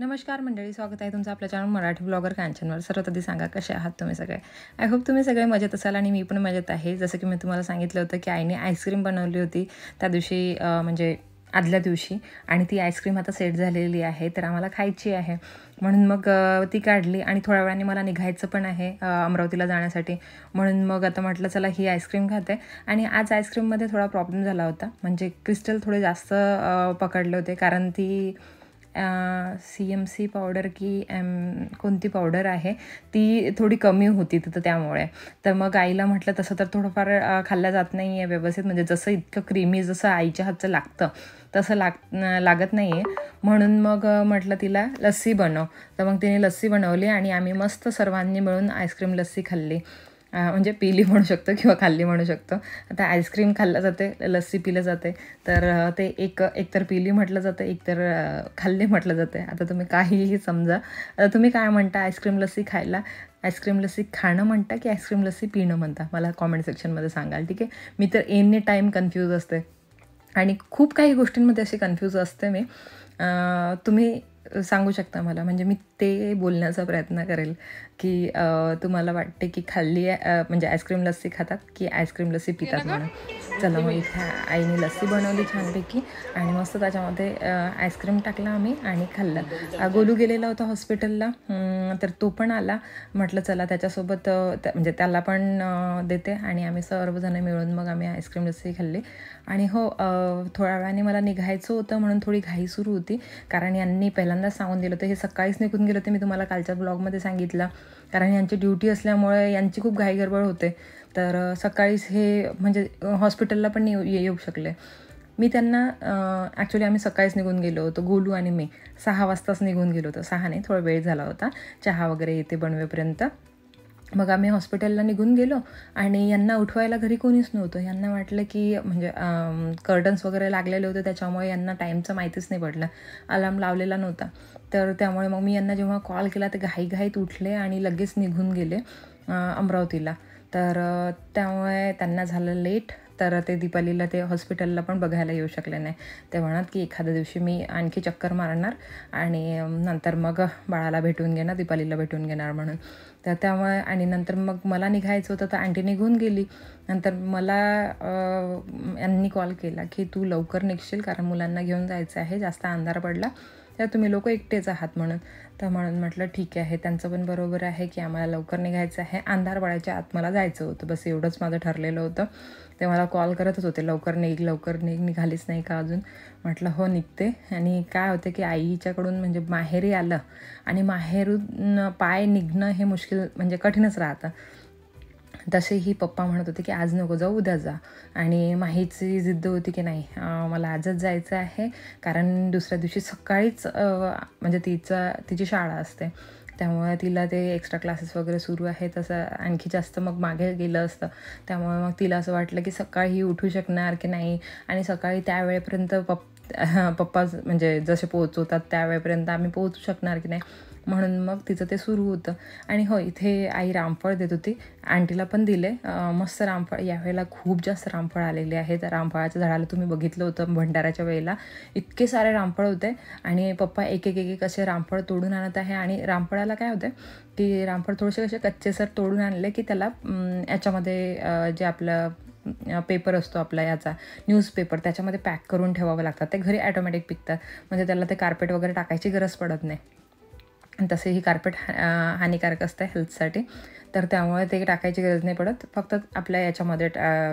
नमस्कार मंडळी, स्वागत आहे तुमचं आपल्या चॅनल मराठी ब्लॉगर कांचनवर. सर्वात आधी सांगा कसे आहात तुम्ही सगळे. आय होप तुम्ही सगळे मजेत असाल आणि मी पण मजेत आहे. जसं की मी तुम्हाला सांगितलं होतं की आईने आईस्क्रीम बनवली होती त्या दिवशी, म्हणजे आदल्या दिवशी, आणि ती आईस्क्रीम आता सेट झालेली आहे, तर आम्हाला खायची आहे. म्हणून मग ती काढली आणि थोड्या वेळाने मला निघायचं पण आहे अमरावतीला जाण्यासाठी. म्हणून मग आता म्हटलं चला ही आईस्क्रीम खाते. आणि आज आईस्क्रीममध्ये थोडा प्रॉब्लेम झाला होता, म्हणजे क्रिस्टल थोडे जास्त पकडले होते, कारण ती CMC पावडर की कोणती पावडर आहे ती थोडी कमी होती तिथं, त्यामुळे. तर मग आईला म्हटलं तसं तर थोडंफार खाल्लं जात नाही आहे व्यवस्थित, म्हणजे जसं इतकं क्रीमी जसं आईच्या हातचं लागतं तसं लागत नाही आहे. म्हणून मग म्हटलं तिला लस्सी बनव. तर मग तिने लस्सी बनवली आणि आम्ही मस्त सर्वांनी मिळून आईस्क्रीम लस्सी खाल्ली. म्हणजे पिली म्हणू शकतो किंवा खाल्ली म्हणू शकतो. आता आईस्क्रीम खाल्लं जाते, लस्सी पिलं जाते, तर ते एकतर पिली म्हटलं जातं, एकतर खाल्ली म्हटलं जाते. आता तुम्ही काहीही समजा. आता तुम्ही काय म्हणता आईस्क्रीम लस्सी खायला? आईस्क्रीम लस्सी खाणं म्हणता की आईस्क्रीम लस्सी पिणं म्हणता? मला कॉमेंट सेक्शनमध्ये सांगाल, ठीक आहे. मी तर एनी टाईम कन्फ्यूज असते आणि खूप काही गोष्टींमध्ये अशी कन्फ्यूज असते मी. तुम्ही सांगू शकता मला, म्हणजे मी ते बोलण्याचा प्रयत्न करेल की तुम्हाला वाटते की खाल्ली म्हणजे आईस्क्रीम लस्सी खातात की आईस्क्रीम लस्सी पितात म्हणून. चला मग इथे आईने लस्सी बनवली छानपैकी आणि मस्त त्याच्यामध्ये आईस्क्रीम टाकला आम्ही आणि खाल्लं. गोलू गेलेला होता हॉस्पिटलला, तर तो पण आला. म्हटलं चला त्याच्यासोबत म्हणजे त्याला पण देते आणि आम्ही सर्वजण मिळून मग आम्ही आईस्क्रीम लस्सी खाल्ली. आणि हो, थोड्या वेळाने मला निघायचं होतं म्हणून थोडी घाई सुरू होती, कारण यांनी पहिल्यांदाच सांगून दिलं होतं. हे सकाळीच निघून गेलं होते, मी तुम्हाला कालच्या ब्लॉगमध्ये सांगितलं, कारण यांची ड्युटी असल्यामुळे यांची खूप घाई गडबड होते. तर सकाळीच हे म्हणजे हॉस्पिटलला पण येऊ शकले. मी त्यांना ॲक्च्युली आम्ही सकाळीच निघून गेलो होतो, गोलू आणि मी 6 वाजताच निघून गेलो होतो. 6 नाही, थोडा वेळ झाला होता चहा वगैरे येते बनवेपर्यंत. मग आम्ही हॉस्पिटलला निघून गेलो आणि यांना उठवायला घरी कोणीच नव्हतं. यांना वाटलं की म्हणजे कर्टन्स वगैरे लागलेले होते, त्याच्यामुळे यांना टाईमचं माहितीच नाही पडलं, अलार्म लावलेला नव्हता. तर त्यामुळे मग मी यांना जेव्हा कॉल केला ते घाईघाईत उठले आणि लगेच निघून गेले अमरावतीला. तर त्यामुळे त्यांना झालं लेट, तर ते दीपालीला ते हॉस्पिटलला पण बघायला येऊ शकले नाही. ते म्हणत की एखाद्या दिवशी मी आणखी चक्कर मारणार आणि नंतर मग बाळाला भेटून घेणार, दीपालीला भेटून घेणार म्हणून. तर त्यामुळे आणि नंतर मग मला निघायचं होतं, तर आंटी निघून गेली. नंतर मला यांनी कॉल केला की तू लवकर निघशील, कारण मुलांना घेऊन जायचं आहे, जास्त अंधार पडला तर तुम्ही लोक एकटेच आहात म्हणून. तर म्हणून म्हटलं ठीक आहे, त्यांचं पण बरोबर आहे की आम्हाला लवकर निघायचं आहे, अंधार पडायच्या आत मला जायचं होतं, बस एवढंच माझं ठरलेलं होतं. ते मला कॉल करतच होते, लवकर निघ लवकर निघ, निघालीच नाही का अजून? म्हटलं हो निघते. आणि काय होतं की आईच्याकडून म्हणजे माहेरी आलं आणि माहेरून पाय निघणं हे मुश्किल, म्हणजे कठीणच राहतं. तसेही पप्पा म्हणत होते की आज नको जाऊ, उद्या जा. आणि माहीची जिद्द होती की नाही मला आजच जायचं आहे, कारण दुसऱ्या दिवशी सकाळीच म्हणजे तिची शाळा असते, त्यामुळे तिला ते एक्स्ट्रा क्लासेस वगैरे सुरू आहे, तसं आणखी जास्त मग मागे गेलं असतं. त्यामुळे मग तिला असं वाटलं की सकाळी उठू शकणार की नाही, आणि सकाळी त्यावेळेपर्यंत पप्पा म्हणजे जसे पोहोचवतात त्यावेळेपर्यंत आम्ही पोहोचू शकणार की नाही, म्हणून मग तिचं ते सुरू होतं. आणि हो, इथे आई रामफळ देत होती, आंटीला पण दिले मस्त रामफळ. यावेळेला खूप जास्त रामफळ आलेले आहेत. रामफळाच्या झाडाला तुम्ही बघितलं होतं भंडाऱ्याच्या वेळेला, इतके सारे रामफळ होते आणि पप्पा एक एक एक असे रामफळ तोडून आणत आहे. आणि रामफळाला काय होते की रामफळ थोडेसे असे कच्चेसर तोडून आणले की त्याला याच्यामध्ये जे आपलं पेपर असतो आपला याचा न्यूजपेपर, त्याच्यामध्ये पॅक करून ठेवावं लागतात. ते घरी ॲटोमॅटिक पिकतात, म्हणजे त्याला ते कार्पेट वगैरे टाकायची गरज पडत नाही. तसेही कार्पेट हानिकारक असतं हेल्थसाठी, तर त्यामुळे ते टाकायची गरज नाही पडत, फक्त आपल्या याच्यामध्ये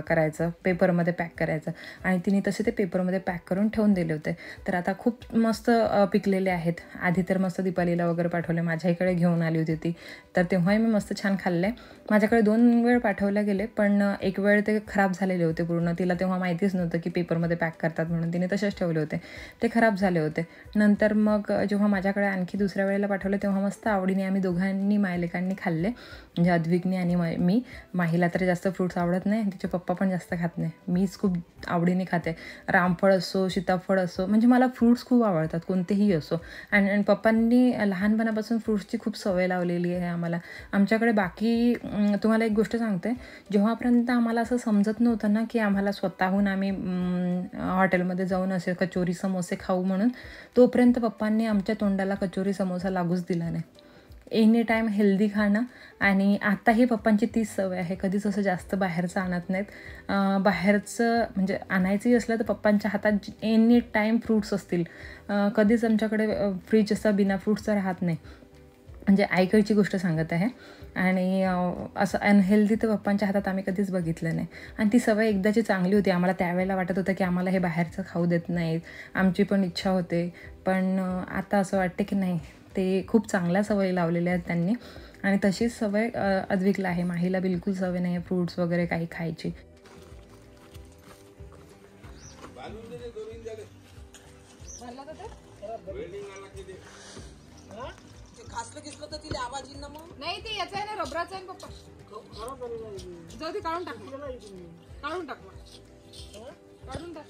करायचं, पेपरमध्ये पॅक करायचं. आणि तिने तसे ते पेपरमध्ये पॅक करून ठेवून दिले होते. तर आता खूप मस्त पिकलेले आहेत. आधी तर मस्त दीपालीला वगैरे पाठवले, माझ्या इकडे घेऊन आली होती ती, तर तेव्हाही मी मस्त छान खाल्ले. माझ्याकडे 2 वेळ पाठवल्या गेले, पण एक वेळ ते खराब झालेले होते पूर्ण. तिला तेव्हा माहितीच नव्हतं की पेपरमध्ये पॅक करतात म्हणून, तिने तसेच ठेवले होते, ते खराब झाले होते. नंतर मग जेव्हा माझ्याकडे आणखी दुसऱ्या वेळेला पाठवले बनवले तेव्हा मस्त आवडीने आम्ही दोघांनी मायलेकांनी खाल्ले, म्हणजे अद्विकने आणि मी. माहीला तर जास्त फ्रूट्स आवडत नाही, तिचे पप्पा पण जास्त खात नाही, मीच खूप आवडीने खाते. रामफळ असो, सीताफळ असो, म्हणजे मला फ्रूट्स खूप आवडतात कोणतेही असो. आणि पप्पांनी लहानपणापासून फ्रूट्सची खूप सवय लावलेली आहे आम्हाला. आमच्याकडे बाकी तुम्हाला एक गोष्ट सांगते, जेव्हापर्यंत आम्हाला असं समजत नव्हतं ना की आम्हाला स्वतःहून आम्ही हॉटेलमध्ये जाऊन असे कचोरी समोसे खाऊ म्हणून, तोपर्यंत पप्पांनी आमच्या तोंडाला कचोरी समोसा लागूच दिला नाही. एनी टाईम हेल्दी खाणं. आणि आत्ताही पप्पांची तीच सवय आहे, कधीच असं जास्त बाहेरचं आणत नाहीत. बाहेरचं म्हणजे आणायचंही असलं तर पप्पांच्या हातात एनी टाईम फ्रूट्स असतील. कधीच आमच्याकडे फ्रीज असा बिना फ्रूट्सचा राहत नाही, म्हणजे आईकडची गोष्ट सांगत आहे. आणि असं अनहेल्दी तर पप्पांच्या हातात आम्ही कधीच बघितलं नाही. आणि ती सवय एकदाची चांगली होती. आम्हाला त्यावेळेला वाटत होतं की आम्हाला हे बाहेरचं खाऊ देत नाहीत, आमची पण इच्छा होते. पण आता असं वाटते की नाही, ते खूप चांगल्या सवयी लावलेल्या आहेत त्यांनी. आणि तशीच सवय अद्विकला आहे. माहीला बिलकुल सवय नाही आहे फ्रूट्स वगैरे काही खायची. नाही ते याचा आहे ना, रबराचा आहे पप्पा. जाऊ दे, काढून टाक, काढून टाक, काढून टाक.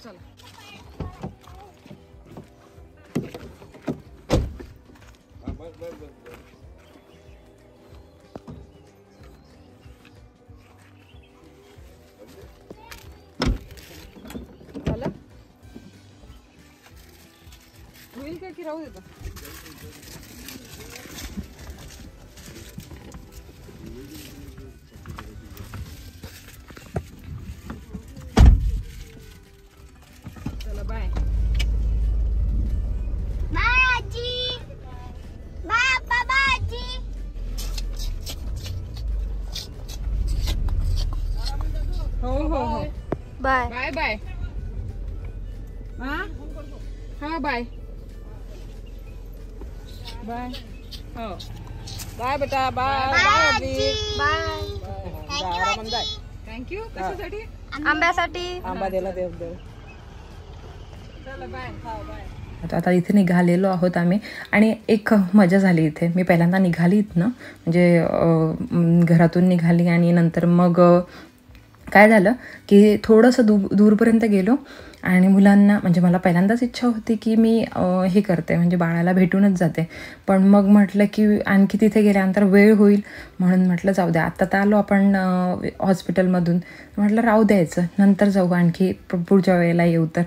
चला झालं, होईल काय की राहू देतो. चला बाय. हो हो हो, बाय बाय बाय. हां हां, बाय बाय. हो बाय बेटा, बाय बाय. बाय. थँक्यू. कशासाठी? आंब्यासाठी. आंबा दिला देव. चला बाय. हा बाय. आता इथे निघालेलो आहोत आम्ही. आणि एक मजा झाली इथे. मी पहिल्यांदा निघाली इथनं, म्हणजे घरातून निघाली आणि नंतर मग काय झालं की थोडंसं दूरपर्यंत गेलो आणि मुलांना, म्हणजे मला पहिल्यांदाच इच्छा होती की मी हे करते, म्हणजे बाळाला भेटूनच जाते. पण मग म्हटलं की आणखी तिथे गेल्यानंतर वेळ होईल, म्हणून म्हटलं जाऊ द्या, आता तर आलो आपण हॉस्पिटलमधून, म्हटलं राहू द्यायचं, नंतर जाऊ, आणखी पुढच्या वेळेला येऊ. तर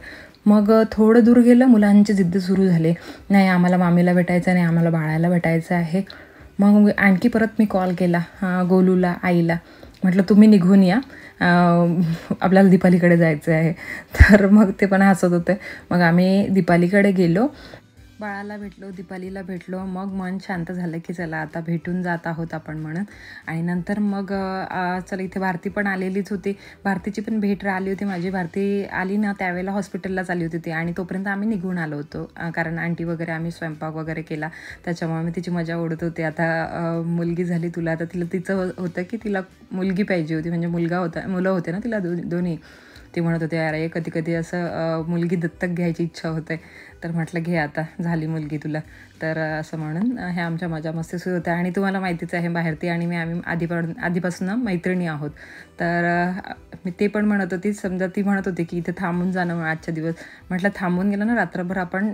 मग थोडं दूर गेलं, मुलांची जिद्द सुरू झाली, नाही आम्हाला मामीला भेटायचं नाही, आम्हाला बाळाला भेटायचं आहे. मग आणखी परत मी कॉल केला गोलूला, आईला, म्हटलं तुम्ही निघून या, आपल्याला दीपालीकडे जायचं आहे. तर मग ते पण हसत होते. मग आम्ही दीपालीकडे गेलो, बाळाला भेटलो, दीपालीला भेटलो. मग मन शांत झालं की चला आता भेटून जात आहोत आपण म्हणून. आणि नंतर मग चला, इथे भारती पण आलेलीच होती, भारतीची पण भेट राहिली होती माझी. भारती आली ना त्यावेळेला हॉस्पिटललाच आली होती ती, आणि तोपर्यंत आम्ही निघून आलो होतो, कारण आंटी वगैरे आम्ही स्वयंपाक वगैरे केला, त्याच्यामुळे मी तिची मजा उडत होते. आता मुलगी झाली तुला, आता तिचं होतं की तिला मुलगी पाहिजे होती, म्हणजे मुलं होते ना तिला दोन्ही. ती म्हणत होते अरे कधी कधी असं मुलगी दत्तक घ्यायची इच्छा होते. तर म्हटलं घे, आता झाली मुलगी तुला. तर असं म्हणून हे आमच्या मजा मस्ती सुरू होत्या. आणि तुम्हाला माहितीच आहे भारती आणि आम्ही आधीपासून मैत्रिणी आहोत. तर मी ते पण म्हणत होती, समजा ती म्हणत होती की इथे थांबून जाणं आजच्या दिवस. म्हटलं थांबून गेलं ना रात्रभर आपण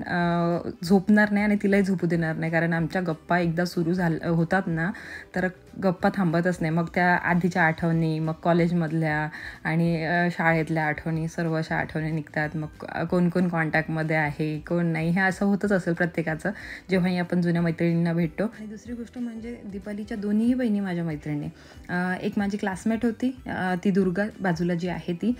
झोपणार नाही आणि तिलाही झोपू देणार नाही, कारण आमच्या गप्पा एकदा सुरू होतात ना तर गप्पा थांबतच नाही. मग त्या आधीच्या आठवणी, मग कॉलेजमधल्या आणि शाळेतल्या आठवणी, सर्व अशा आठवणी निघतात. मग कोण कोण कॉन्टॅक्टमध्ये आहे, कोण नाही, हे असं होतच असेल प्रत्येकाचं जेव्हाही आपण जुन्या मैत्रिणींना भेटतो. आणि दुसरी गोष्ट म्हणजे दीपालीच्या दोन्हीही बहिणी माझ्या मैत्रिणी. एक माझी क्लासमेट होती, ती दुर्गा बाजूला जी आहे ती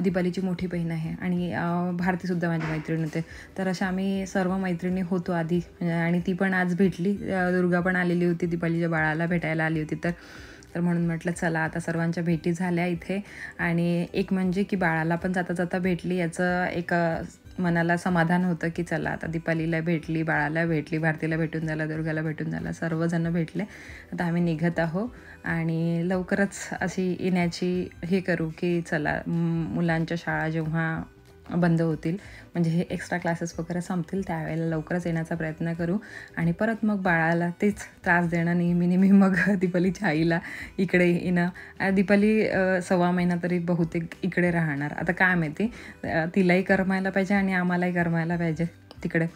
दीपालीची मोठी बहीण आहे, आणि भारतीसुद्धा माझी मैत्रीण होते. तर अशा आम्ही सर्व मैत्रिणी होतो आधी, आणि ती पण आज भेटली, दुर्गा पण आलेली होती, दीपालीच्या बाळाला भेटायला आली होती. तर म्हणून म्हटलं चला आता सर्वांच्या भेटी झाल्या इथे. आणि एक म्हणजे की बाळाला पण जाता जाता भेटली, याचं एक मनाला समाधान होतं की चला आता दीपालीला भेटली, बाळाला भेटली, भारतीला भेटून झालं, दुर्गाला भेटून झालं, सर्वजण भेटले. आता आम्ही निघत आहो आणि लवकरच अशी येण्याची हे करू की चला मुलांच्या शाळा जेव्हा बंद होतील म्हणजे हे एक्स्ट्रा क्लासेस वगैरे संपतील त्यावेळेला लवकरच येण्याचा प्रयत्न करू आणि परत मग बाळाला तेच त्रास देणं नेहमी मग दीपालीच्या आईला इकडे येणं. दीपाली 1.25 महिना तरी बहुतेक इकडे राहणार. आता काय माहिती तिलाही करमायला पाहिजे आणि आम्हालाही करमायला पाहिजे तिकडे.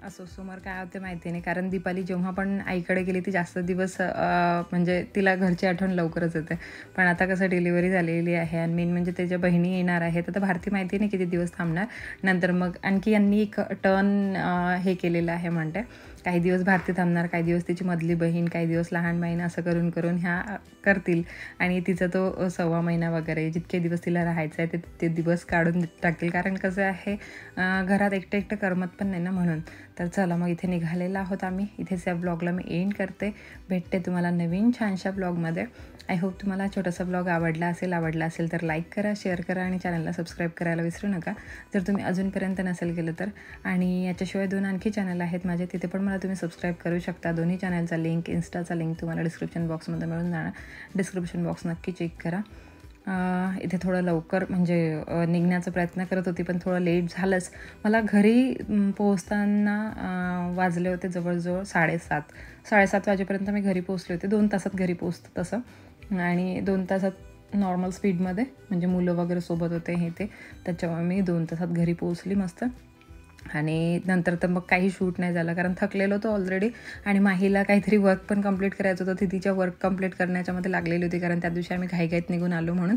असो समोर काय होते माहिती नाही, कारण दीपाली जेव्हा पण आईकडे गेली ती जास्त दिवस म्हणजे तिला घरची आठवण लवकरच येते. पण आता कसं डिलिव्हरी झालेली आहे आणि मेन म्हणजे त्याच्या बहिणी येणार आहेत. आता भारती माहिती नाही किती दिवस थांबणार. नंतर मग आणखी यांनी एक टर्न हे केलेलं आहे म्हणते, काही दिवस भारती थांबणार, काही दिवस तिची मधली बहीण, काही दिवस लहान बहीण, असं करून ह्या करतील आणि तिचा तो 1.25 महिना वगैरे जितके दिवस तिला राहायचं आहे ते दिवस काढून टाकतील. कारण कसं आहे घरात एकटं करमत पण नाही ना म्हणून. तर चला मग इथे निघालेला आहोत आम्ही. इथेच या ब्लॉगला मी एंड करते. भेटते तुम्हाला नवीन छानशा ब्लॉगमध्ये. आय होप तुम्हाला छोटासा ब्लॉग आवडला असेल तर लाईक करा, शेअर करा आणि चॅनलला सबस्क्राईब करायला विसरू नका जर तुम्ही अजूनपर्यंत नसेल केलं तर. आणि याच्याशिवाय 2 आणखी चॅनल आहेत माझे, तिथे पण मला तुम्ही सबस्क्राईब करू शकता. दोन्ही चॅनलचा लिंक, इन्स्टाचा लिंक तुम्हाला डिस्क्रिप्शन बॉक्समध्ये मिळून जाणार. डिस्क्रिप्शन बॉक्स नक्की चेक करा. इथे थोडं लवकर म्हणजे निघण्याचा प्रयत्न करत होती पण थोडं लेट झालंच. मला घरी पोहोचताना वाजले होते जवळजवळ 7:30 वाजेपर्यंत मी घरी पोहोचले होते. 2 तासात घरी पोहोचतं तसं आणि 2 तासात नॉर्मल स्पीडमध्ये म्हणजे मुलं वगैरे सोबत होते हे ते, त्याच्यामुळे मी 2 तासात घरी पोहोचली मस्त. आणि नंतर तर मग काही शूट नाही झालं कारण थकलेलो होतो ऑलरेडी. आणि माहीला काहीतरी वर्क पण कंप्लीट करायचं होतं, ती तिच्या वर्क कंप्लीट करण्याच्यामध्ये लागलेली होती कारण त्या दिवशी आम्ही घाईघाईत निघून आलो म्हणून.